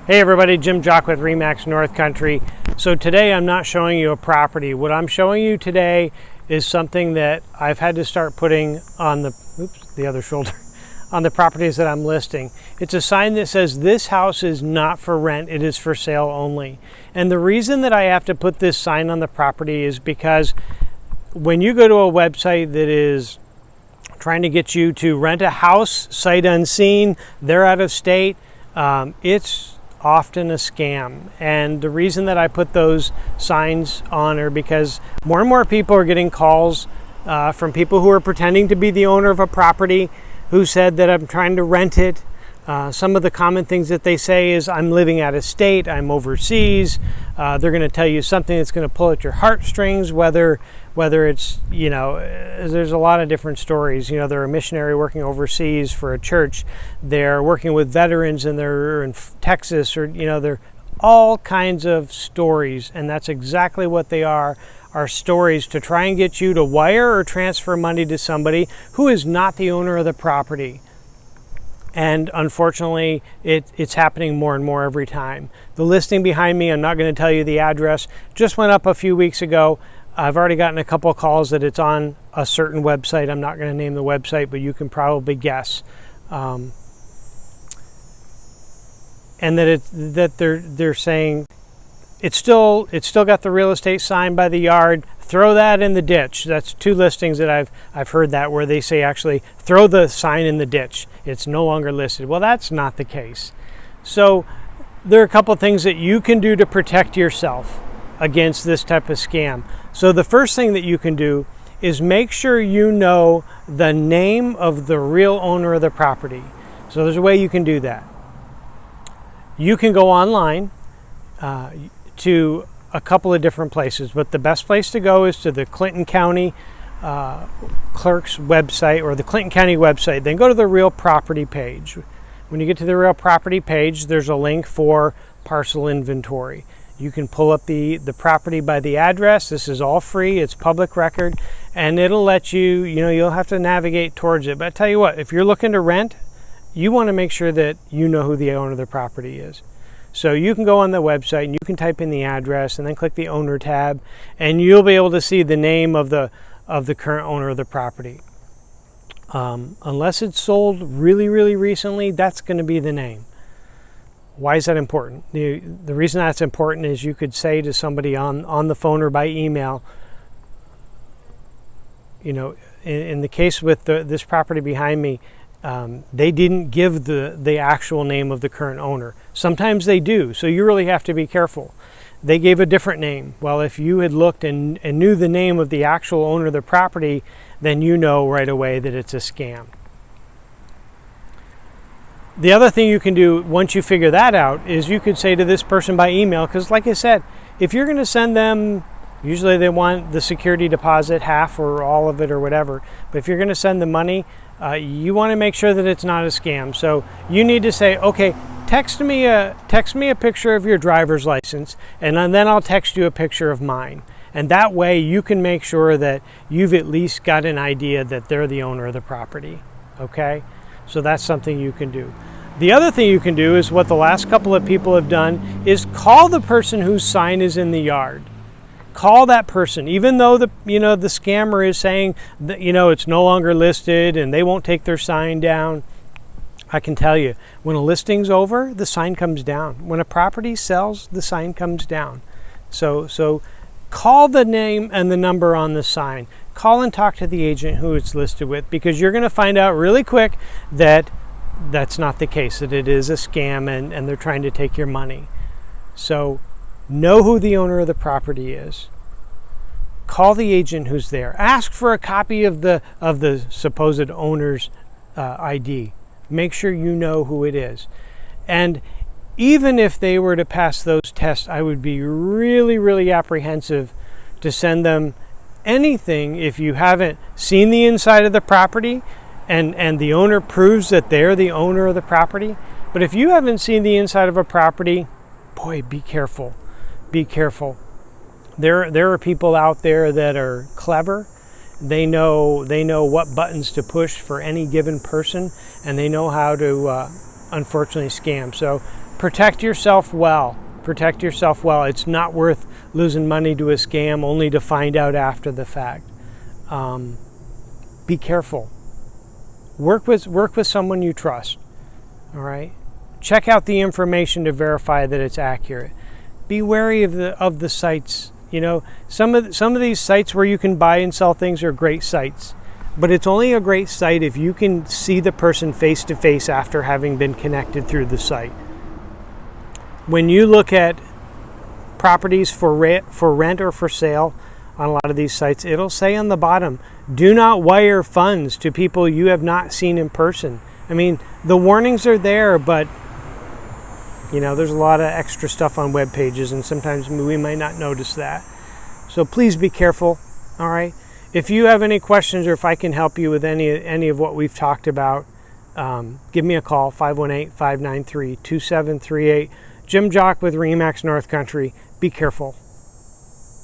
Hey everybody, Jim Jock with Remax North Country. So today I'm not showing you a property. What I'm showing you today is something that I've had to start putting on the other shoulder, on the properties that I'm listing. It's a sign that says this house is not for rent, it is for sale only. And the reason that I have to put this sign on the property is because when you go to a website that is trying to get you to rent a house sight unseen, they're out of state, it's often a scam. And the reason that I put those signs on are because more and more people are getting calls from people who are pretending to be the owner of a property who said that I'm trying to rent it. Some of the common things that they say is I'm living out of state, I'm overseas. They're going to tell you something that's going to pull at your heartstrings, whether it's, there's a lot of different stories. They're a missionary working overseas for a church. They're working with veterans and they're in Texas, or, they're all kinds of stories. And that's exactly what they are stories to try and get you to wire or transfer money to somebody who is not the owner of the property. And unfortunately, it's happening more and more every time. The listing behind me, I'm not going to tell you the address, just went up a few weeks ago. I've already gotten a couple of calls that it's on a certain website. I'm not going to name the website, but you can probably guess. And that they're saying it's still got the real estate sign by the yard. Throw that in the ditch. That's two listings that I've heard that where they say actually throw the sign in the ditch. It's no longer listed. Well, that's not the case. So there are a couple of things that you can do to protect yourself against this type of scam. So the first thing that you can do is make sure you know the name of the real owner of the property. So there's a way you can do that. You can go online to a couple of different places, but the best place to go is to the Clinton County clerk's website or the Clinton County website. Then go to the real property page. When you get to the real property page, there's a link for parcel inventory. You can pull up the property by the address. This is all free. It's public record, and it'll let you, you'll have to navigate towards it. But I tell you what, if you're looking to rent, you want to make sure that you know who the owner of the property is. So you can go on the website and you can type in the address and then click the owner tab, and you'll be able to see the name of the current owner of the property. Unless it's sold really, really recently, that's going to be the name. Why is that important? The reason that's important is you could say to somebody on the phone or by email, in the case with this property behind me, they didn't give the actual name of the current owner. Sometimes they do, so you really have to be careful. They gave a different name. Well, if you had looked and knew the name of the actual owner of the property, then you know right away that it's a scam. The other thing you can do once you figure that out is you could say to this person by email, because like I said, if you're going to send them, usually they want the security deposit, half or all of it or whatever, but if you're going to send the money, you want to make sure that it's not a scam. So you need to say, okay, text me a picture of your driver's license, and then I'll text you a picture of mine. And that way you can make sure that you've at least got an idea that they're the owner of the property. Okay? So that's something you can do. The other thing you can do is what the last couple of people have done is call the person whose sign is in the yard. Call that person, even though the scammer is saying that it's no longer listed and they won't take their sign down. I can tell you, when a listing's over, the sign comes down. When a property sells, the sign comes down. So call the name and the number on the sign. Call and talk to the agent who it's listed with, because you're going to find out really quick that that's not the case, that it is a scam and they're trying to take your money. So know who the owner of the property is. Call the agent who's there. Ask for a copy of the supposed owner's ID. Make sure you know who it is. And even if they were to pass those tests, I would be really, really apprehensive to send them anything if you haven't seen the inside of the property and the owner proves that they're the owner of the property. But if you haven't seen the inside of a property, boy, be careful. Be careful. There are people out there that are clever. They know what buttons to push for any given person, and they know how to unfortunately scam. So protect yourself well. Protect yourself well. It's not worth losing money to a scam only to find out after the fact. Be careful. Work with someone you trust. All right. Check out the information to verify that it's accurate. Be wary of the sites. You know, some of these sites where you can buy and sell things are great sites, but it's only a great site if you can see the person face to face after having been connected through the site. When you look at properties for rent or for sale on a lot of these sites, it'll say on the bottom, do not wire funds to people you have not seen in person. I mean, the warnings are there, but you know, there's a lot of extra stuff on web pages, and sometimes we might not notice that. So please be careful. All right. If you have any questions, or if I can help you with any of what we've talked about, give me a call, 518-593-2738. Jim Jock with RE/MAX North Country. Be careful.